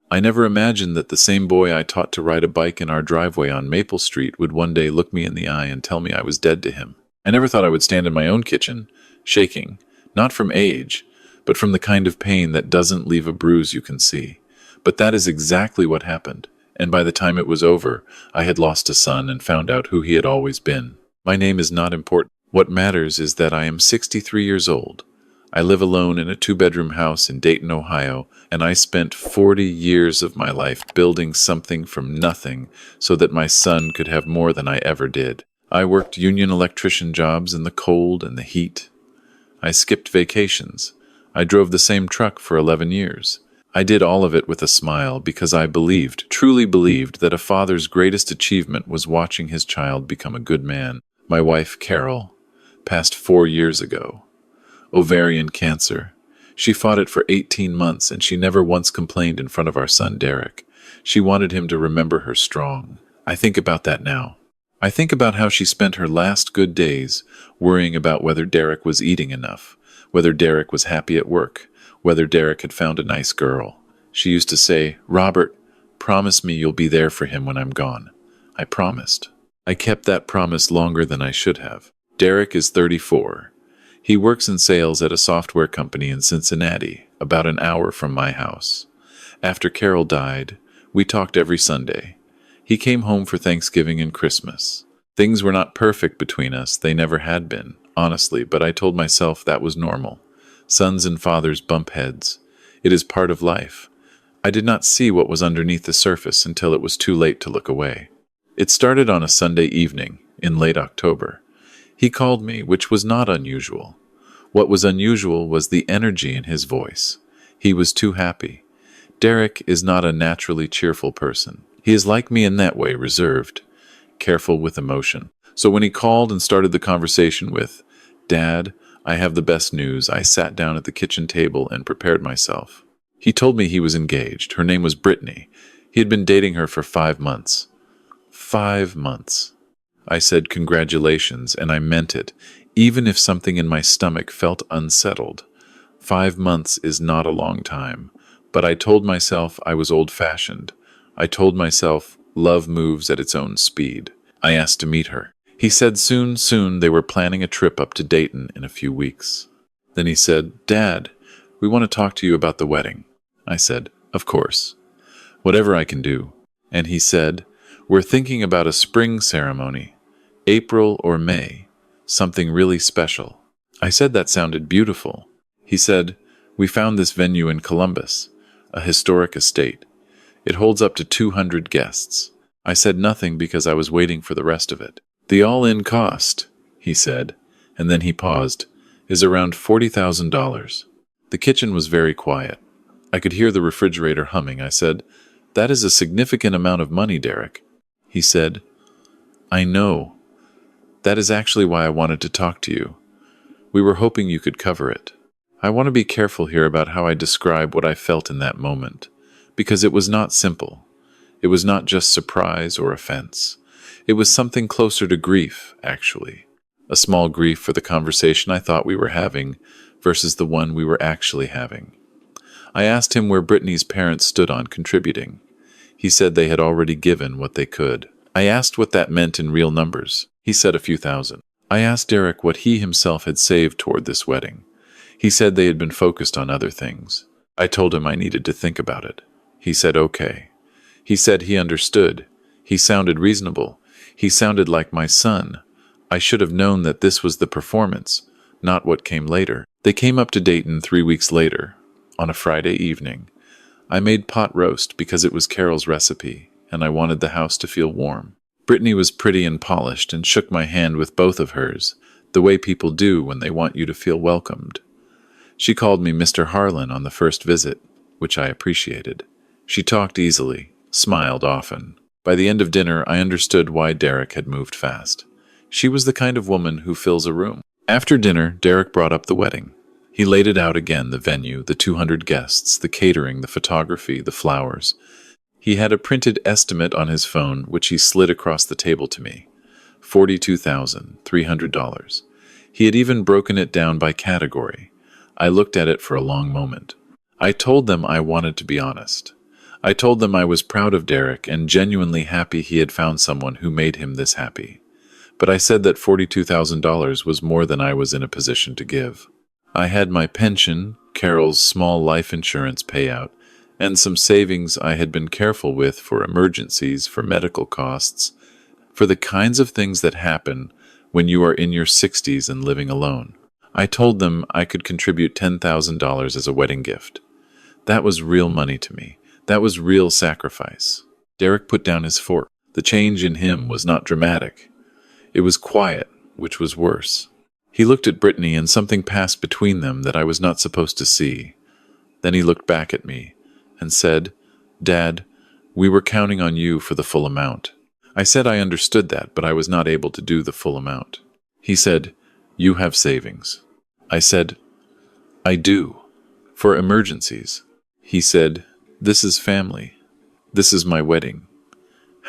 I never imagined that the same boy I taught to ride a bike in our driveway on Maple Street would one day look me in the eye and tell me I was dead to him. I never thought I would stand in my own kitchen, shaking, not from age, but from the kind of pain that doesn't leave a bruise you can see. But that is exactly what happened, and by the time it was over, I had lost a son and found out who he had always been. My name is not important. What matters is that I am 63 years old. I live alone in a 2-bedroom house in Dayton, Ohio, and I spent 40 years of my life building something from nothing so that my son could have more than I ever did. I worked union electrician jobs in the cold and the heat. I skipped vacations. I drove the same truck for 11 years. I did all of it with a smile because I believed, truly believed, that a father's greatest achievement was watching his child become a good man. My wife, Carol, passed 4 years ago. Ovarian cancer. She fought it for 18 months and she never once complained in front of our son, Derek. She wanted him to remember her strong. I think about that now. I think about how she spent her last good days worrying about whether Derek was eating enough, whether Derek was happy at work, whether Derek had found a nice girl. She used to say, "Robert, promise me you'll be there for him when I'm gone." I promised. I kept that promise longer than I should have. Derek is 34. He works in sales at a software company in Cincinnati, about an hour from my house. After Carol died, we talked every Sunday. He came home for Thanksgiving and Christmas. Things were not perfect between us, they never had been, honestly, but I told myself that was normal. Sons and fathers bump heads. It is part of life. I did not see what was underneath the surface until it was too late to look away. It started on a Sunday evening, in late October. He called me, which was not unusual. What was unusual was the energy in his voice. He was too happy. Derek is not a naturally cheerful person. He is like me in that way, reserved, careful with emotion. So when he called and started the conversation with, "Dad, I have the best news," I sat down at the kitchen table and prepared myself. He told me he was engaged. Her name was Brittany. He had been dating her for 5 months. 5 months. I said congratulations, and I meant it, even if something in my stomach felt unsettled. 5 months is not a long time, but I told myself I was old-fashioned. I told myself love moves at its own speed. I asked to meet her. He said soon they were planning a trip up to Dayton in a few weeks. Then he said, "Dad, we want to talk to you about the wedding." I said, "Of course. Whatever I can do." And he said, "We're thinking about a spring ceremony, April or May, something really special." I said that sounded beautiful. He said, "We found this venue in Columbus, a historic estate. It holds up to 200 guests." I said nothing because I was waiting for the rest of it. "The all-in cost," he said, and then he paused, "is around $40,000. The kitchen was very quiet. I could hear the refrigerator humming. I said, "That is a significant amount of money, Derek." He said, "I know. That is actually why I wanted to talk to you. We were hoping you could cover it." I want to be careful here about how I describe what I felt in that moment, because it was not simple. It was not just surprise or offense. It was something closer to grief, actually. A small grief for the conversation I thought we were having versus the one we were actually having. I asked him where Brittany's parents stood on contributing. He said they had already given what they could. I asked what that meant in real numbers. He said a few thousand. I asked Derek what he himself had saved toward this wedding. He said they had been focused on other things. I told him I needed to think about it. He said okay. He said he understood. He sounded reasonable. He sounded like my son. I should have known that this was the performance, not what came later. They came up to Dayton 3 weeks later, on a Friday evening. I made pot roast because it was Carol's recipe, and I wanted the house to feel warm. Brittany was pretty and polished and shook my hand with both of hers, the way people do when they want you to feel welcomed. She called me Mr. Harlan on the first visit, which I appreciated. She talked easily, smiled often. By the end of dinner, I understood why Derek had moved fast. She was the kind of woman who fills a room. After dinner, Derek brought up the wedding. He laid it out again, the venue, the 200 guests, the catering, the photography, the flowers. He had a printed estimate on his phone, which he slid across the table to me. $42,300. He had even broken it down by category. I looked at it for a long moment. I told them I wanted to be honest. I told them I was proud of Derek and genuinely happy he had found someone who made him this happy. But I said that $42,000 was more than I was in a position to give. I had my pension, Carol's small life insurance payout, and some savings I had been careful with for emergencies, for medical costs, for the kinds of things that happen when you are in your 60s and living alone. I told them I could contribute $10,000 as a wedding gift. That was real money to me. That was real sacrifice. Derek put down his fork. The change in him was not dramatic. It was quiet, which was worse. He looked at Brittany and something passed between them that I was not supposed to see. Then he looked back at me and said, "Dad, we were counting on you for the full amount." I said I understood that, but I was not able to do the full amount. He said, "You have savings." I said, "I do. For emergencies." He said, "This is family. This is my wedding.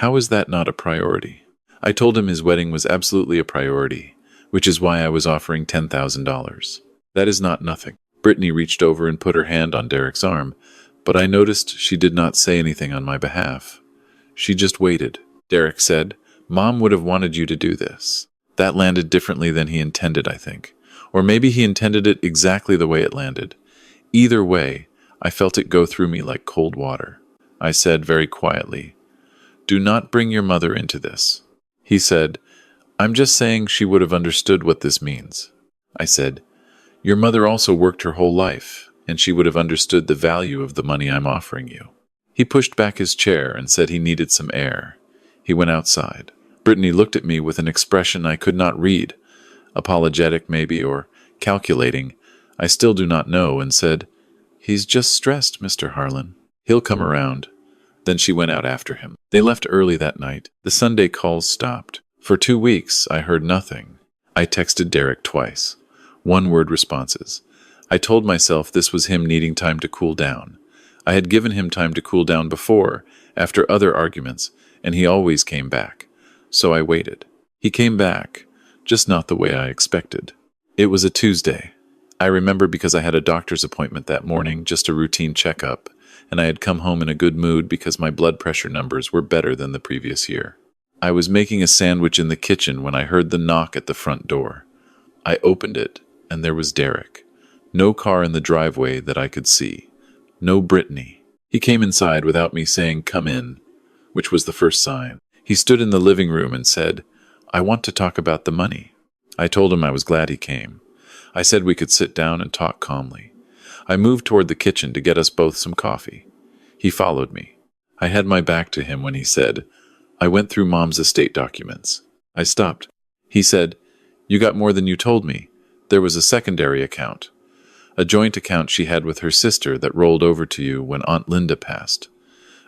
How is that not a priority?" I told him his wedding was absolutely a priority, which is why I was offering $10,000. That is not nothing. Brittany reached over and put her hand on Derek's arm, but I noticed she did not say anything on my behalf. She just waited. Derek said, "Mom would have wanted you to do this." That landed differently than he intended, I think. Or maybe he intended it exactly the way it landed. Either way, I felt it go through me like cold water. I said very quietly, "Do not bring your mother into this." He said, "I'm just saying she would have understood what this means." I said, "Your mother also worked her whole life, and she would have understood the value of the money I'm offering you." He pushed back his chair and said he needed some air. He went outside. Brittany looked at me with an expression I could not read, apologetic maybe, or calculating, I still do not know, and said, "He's just stressed, Mr. Harlan. He'll come around." Then she went out after him. They left early that night. The Sunday calls stopped. For 2 weeks, I heard nothing. I texted Derek twice. One-word responses. I told myself this was him needing time to cool down. I had given him time to cool down before, after other arguments, and he always came back. So I waited. He came back, just not the way I expected. It was a Tuesday. I remember because I had a doctor's appointment that morning, just a routine checkup, and I had come home in a good mood because my blood pressure numbers were better than the previous year. I was making a sandwich in the kitchen when I heard the knock at the front door. I opened it, and there was Derek. No car in the driveway that I could see. No Brittany. He came inside without me saying, "Come in," which was the first sign. He stood in the living room and said, "I want to talk about the money." I told him I was glad he came. I said we could sit down and talk calmly. I moved toward the kitchen to get us both some coffee. He followed me. I had my back to him when he said, "I went through Mom's estate documents." I stopped. He said, "You got more than you told me. There was a secondary account. A joint account she had with her sister that rolled over to you when Aunt Linda passed.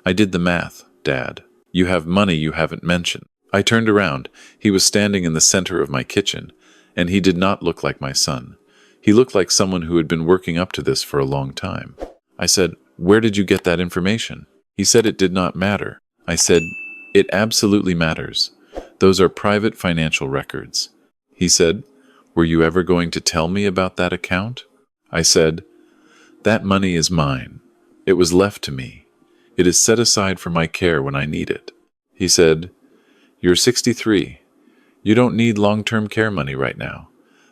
I did the math, Dad. You have money you haven't mentioned." I turned around. He was standing in the center of my kitchen, and he did not look like my son. He looked like someone who had been working up to this for a long time. I said, "Where did you get that information?" He said it did not matter. I said, "It absolutely matters. Those are private financial records." He said, "Were you ever going to tell me about that account?" I said, "That money is mine. It was left to me. It is set aside for my care when I need it." He said, "You're 63. You don't need long-term care money right now.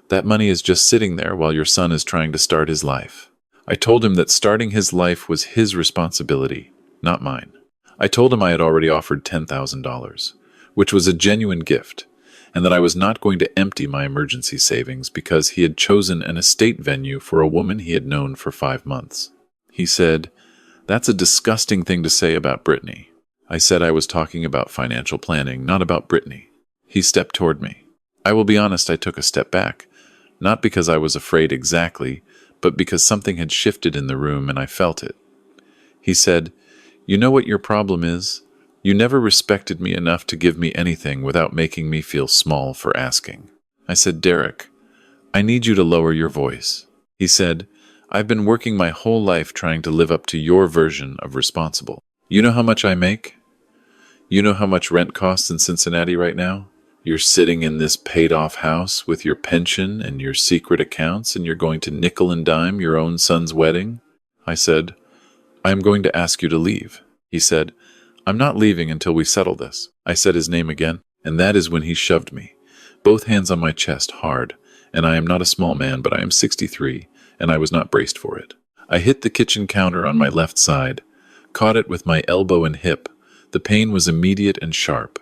That money is just sitting there while your son is trying to start his life." I told him that starting his life was his responsibility, not mine. I told him I had already offered $10,000, which was a genuine gift, and that I was not going to empty my emergency savings because he had chosen an estate venue for a woman he had known for 5 months. He said, "That's a disgusting thing to say about Brittany." I said I was talking about financial planning, not about Brittany. He stepped toward me. I will be honest, I took a step back, not because I was afraid exactly, but because something had shifted in the room and I felt it. He said, "You know what your problem is? You never respected me enough to give me anything without making me feel small for asking." I said, "Derek, I need you to lower your voice." He said, "I've been working my whole life trying to live up to your version of responsible. You know how much I make? You know how much rent costs in Cincinnati right now? You're sitting in this paid-off house with your pension and your secret accounts, and you're going to nickel and dime your own son's wedding?" I said, "I am going to ask you to leave." He said, "I'm not leaving until we settle this." I said his name again, and that is when he shoved me, both hands on my chest, hard, and I am not a small man, but I am 63, and I was not braced for it. I hit the kitchen counter on my left side, caught it with my elbow and hip. The pain was immediate and sharp.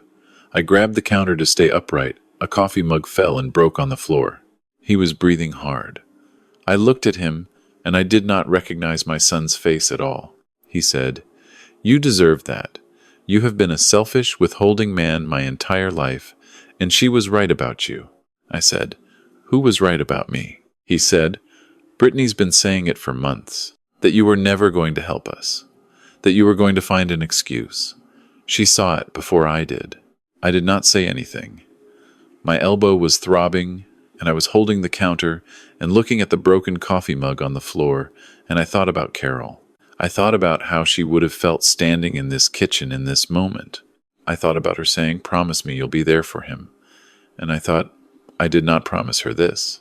I grabbed the counter to stay upright. A coffee mug fell and broke on the floor. He was breathing hard. I looked at him, and I did not recognize my son's face at all. He said, "You deserve that. You have been a selfish, withholding man my entire life, and she was right about you." I said, "Who was right about me?" He said, "Brittany's been saying it for months, that you were never going to help us, that you were going to find an excuse. She saw it before I did." I did not say anything. My elbow was throbbing, and I was holding the counter and looking at the broken coffee mug on the floor, and I thought about Carol. I thought about how she would have felt standing in this kitchen in this moment. I thought about her saying, "Promise me you'll be there for him." And I thought, I did not promise her this.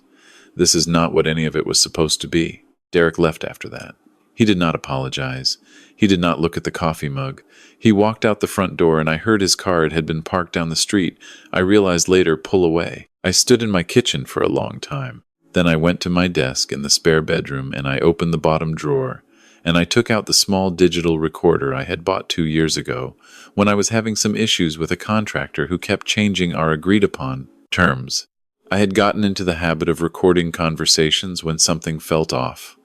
This is not what any of it was supposed to be. Derek left after that. He did not apologize. He did not look at the coffee mug. He walked out the front door, and I heard his car had been parked down the street. I realized later, pull away. I stood in my kitchen for a long time. Then I went to my desk in the spare bedroom, and I opened the bottom drawer, and I took out the small digital recorder I had bought 2 years ago when I was having some issues with a contractor who kept changing our agreed-upon terms. I had gotten into the habit of recording conversations when something felt off.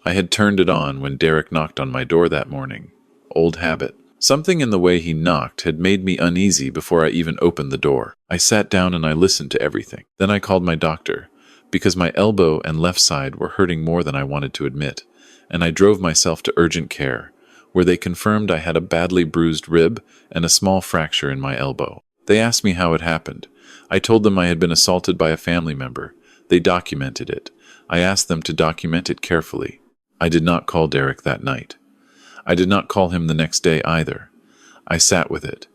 I had turned it on when Derek knocked on my door that morning. Old habit. Something in the way he knocked had made me uneasy before I even opened the door. I sat down and I listened to everything. Then I called my doctor, because my elbow and left side were hurting more than I wanted to admit, and I drove myself to urgent care, where they confirmed I had a badly bruised rib and a small fracture in my elbow. They asked me how it happened. I told them I had been assaulted by a family member. They documented it. I asked them to document it carefully. I did not call Derek that night. I did not call him the next day either. I sat with it.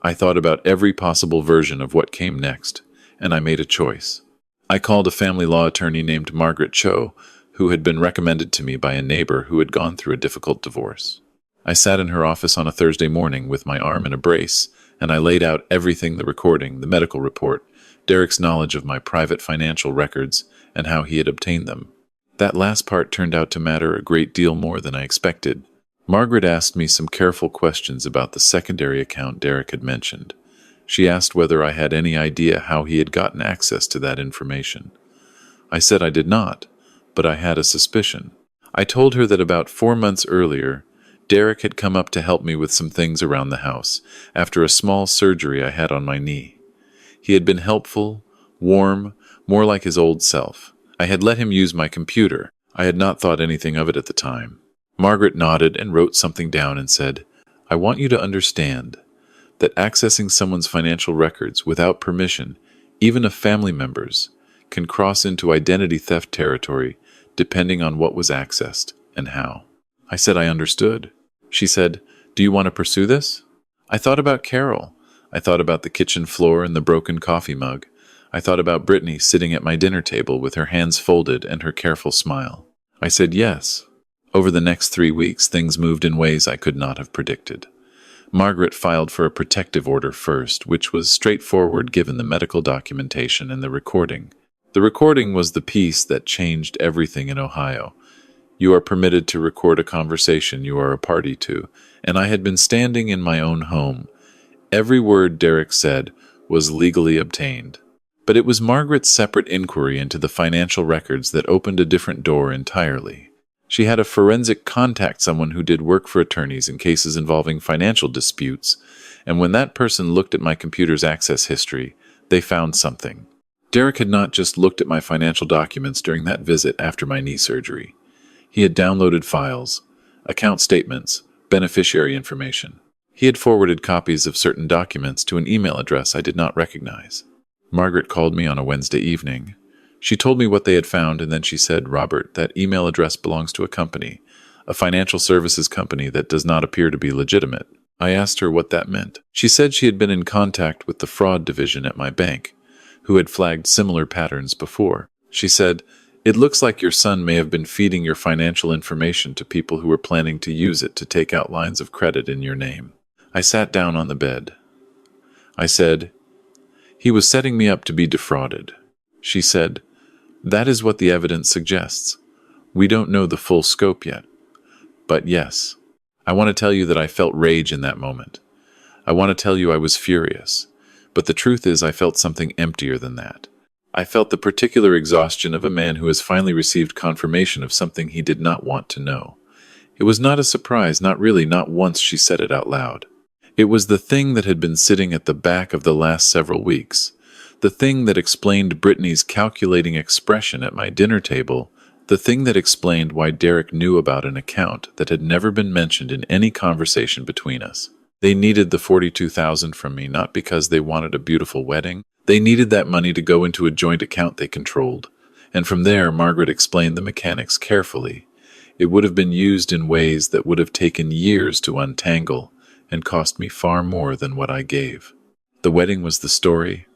I thought about every possible version of what came next, and I made a choice. I called a family law attorney named Margaret Cho, who had been recommended to me by a neighbor who had gone through a difficult divorce. I sat in her office on a Thursday morning with my arm in a brace, and I laid out everything: the recording, the medical report, Derek's knowledge of my private financial records, and how he had obtained them. That last part turned out to matter a great deal more than I expected. Margaret asked me some careful questions about the secondary account Derek had mentioned. She asked whether I had any idea how he had gotten access to that information. I said I did not, but I had a suspicion. I told her that about 4 months earlier, Derek had come up to help me with some things around the house after a small surgery I had on my knee. He had been helpful, warm, more like his old self. I had let him use my computer. I had not thought anything of it at the time. Margaret nodded and wrote something down and said, "I want you to understand that accessing someone's financial records without permission, even of family members, can cross into identity theft territory depending on what was accessed and how." I said I understood. She said, "Do you want to pursue this?" I thought about Carol. I thought about the kitchen floor and the broken coffee mug. I thought about Brittany sitting at my dinner table with her hands folded and her careful smile. I said yes. Over the next 3 weeks, things moved in ways I could not have predicted. Margaret filed for a protective order first, which was straightforward given the medical documentation and the recording. The recording was the piece that changed everything in Ohio. You are permitted to record a conversation you are a party to, and I had been standing in my own home. Every word Derek said was legally obtained. But it was Margaret's separate inquiry into the financial records that opened a different door entirely. She had a forensic contact someone who did work for attorneys in cases involving financial disputes, and when that person looked at my computer's access history, they found something. Derek had not just looked at my financial documents during that visit after my knee surgery. He had downloaded files, account statements, beneficiary information. He had forwarded copies of certain documents to an email address I did not recognize. Margaret called me on a Wednesday evening. She told me what they had found, and then she said, "Robert, that email address belongs to a company, a financial services company that does not appear to be legitimate." I asked her what that meant. She said she had been in contact with the fraud division at my bank, who had flagged similar patterns before. She said, It looks like your son may have been feeding your financial information to people who were planning to use it to take out lines of credit in your name. I sat down on the bed. I said, he was setting me up to be defrauded. She said, that is what the evidence suggests. We don't know the full scope yet. But yes, I want to tell you that I felt rage in that moment. I want to tell you I was furious. But the truth is I felt something emptier than that. I felt the particular exhaustion of a man who has finally received confirmation of something he did not want to know. It was not a surprise, not really, not once she said it out loud. It was the thing that had been sitting at the back of the last several weeks. The thing that explained Brittany's calculating expression at my dinner table. The thing that explained why Derek knew about an account that had never been mentioned in any conversation between us. They needed the $42,000 from me not because they wanted a beautiful wedding. They needed that money to go into a joint account they controlled. And from there, Margaret explained the mechanics carefully. It would have been used in ways that would have taken years to untangle and cost me far more than what I gave. The wedding was the story.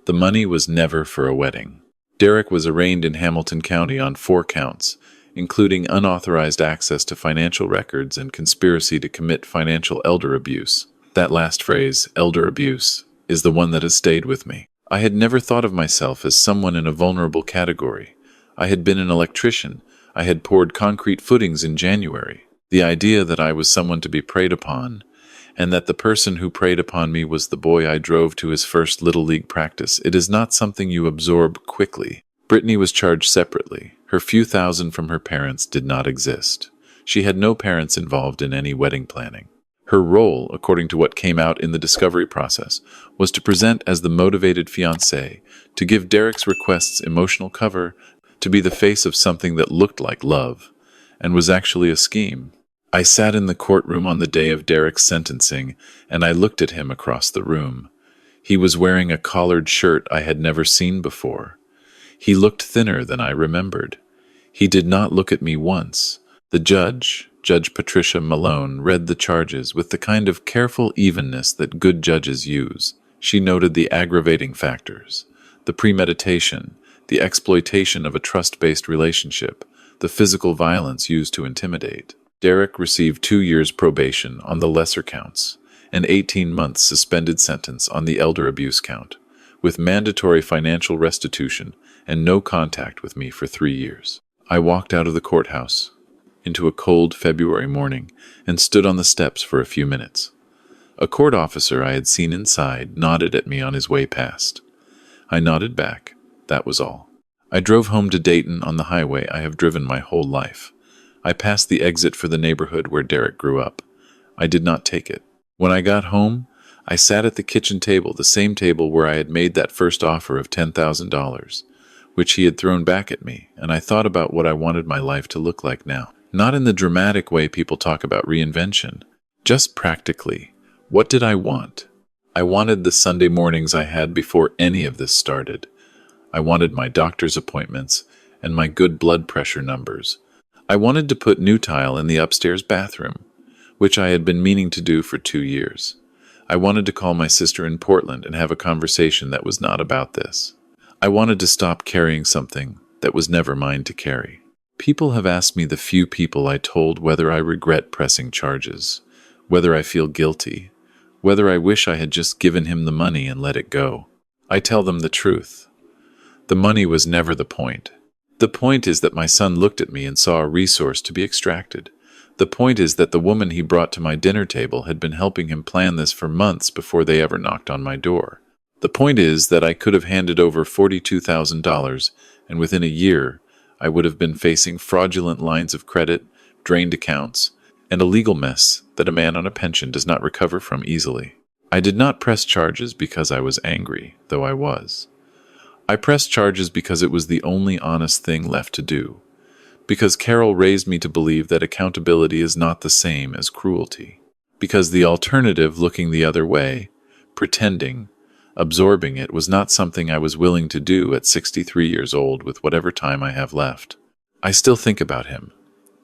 The money was never for a wedding. Derek was arraigned in Hamilton County on 4 counts, including unauthorized access to financial records and conspiracy to commit financial elder abuse. That last phrase, elder abuse, is the one that has stayed with me. I had never thought of myself as someone in a vulnerable category. I had been an electrician. I had poured concrete footings in January. The idea that I was someone to be preyed upon, and that the person who preyed upon me was the boy I drove to his first Little League practice, it is not something you absorb quickly. Brittany was charged separately. Her few thousand from her parents did not exist. She had no parents involved in any wedding planning. Her role, according to what came out in the discovery process, was to present as the motivated fiancé, to give Derek's requests emotional cover, to be the face of something that looked like love, and was actually a scheme. I sat in the courtroom on the day of Derek's sentencing, and I looked at him across the room. He was wearing a collared shirt I had never seen before. He looked thinner than I remembered. He did not look at me once. The judge, Judge Patricia Malone, read the charges with the kind of careful evenness that good judges use. She noted the aggravating factors, the premeditation, the exploitation of a trust-based relationship, the physical violence used to intimidate. Derek received 2 years probation on the lesser counts, an 18-month suspended sentence on the elder abuse count, with mandatory financial restitution and no contact with me for 3 years. I walked out of the courthouse into a cold February morning and stood on the steps for a few minutes. A court officer I had seen inside nodded at me on his way past. I nodded back. That was all. I drove home to Dayton on the highway I have driven my whole life. I passed the exit for the neighborhood where Derek grew up. I did not take it. When I got home, I sat at the kitchen table, the same table where I had made that first offer of $10,000, which he had thrown back at me, and I thought about what I wanted my life to look like now. Not in the dramatic way people talk about reinvention, just practically. What did I want? I wanted the Sunday mornings I had before any of this started. I wanted my doctor's appointments and my good blood pressure numbers. I wanted to put new tile in the upstairs bathroom, which I had been meaning to do for 2 years. I wanted to call my sister in Portland and have a conversation that was not about this. I wanted to stop carrying something that was never mine to carry. People have asked me the few people I told whether I regret pressing charges, whether I feel guilty, whether I wish I had just given him the money and let it go. I tell them the truth. The money was never the point. The point is that my son looked at me and saw a resource to be extracted. The point is that the woman he brought to my dinner table had been helping him plan this for months before they ever knocked on my door. The point is that I could have handed over $42,000, and within a year, I would have been facing fraudulent lines of credit, drained accounts, and a legal mess that a man on a pension does not recover from easily. I did not press charges because I was angry, though I was. I pressed charges because it was the only honest thing left to do. Because Carol raised me to believe that accountability is not the same as cruelty. Because the alternative, looking the other way, pretending, absorbing it, was not something I was willing to do at 63 years old with whatever time I have left. I still think about him.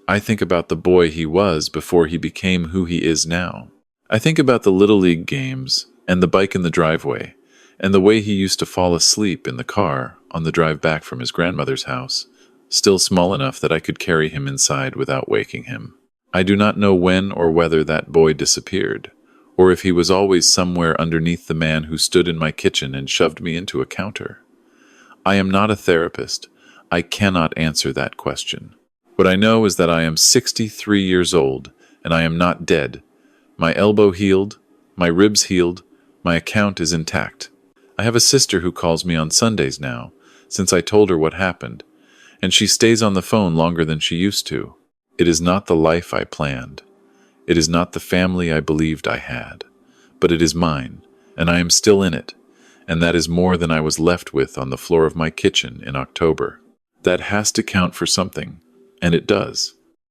I think about the boy he was before he became who he is now. I think about the Little League games and the bike in the driveway, and the way he used to fall asleep in the car on the drive back from his grandmother's house, still small enough that I could carry him inside without waking him. I do not know when or whether that boy disappeared, or if he was always somewhere underneath the man who stood in my kitchen and shoved me into a counter. I am not a therapist. I cannot answer that question. What I know is that I am 63 years old, and I am not dead. My elbow healed, my ribs healed, my account is intact. I have a sister who calls me on Sundays now, since I told her what happened, and she stays on the phone longer than she used to. It is not the life I planned. It is not the family I believed I had. But it is mine, and I am still in it, and that is more than I was left with on the floor of my kitchen in October. That has to count for something, and it does.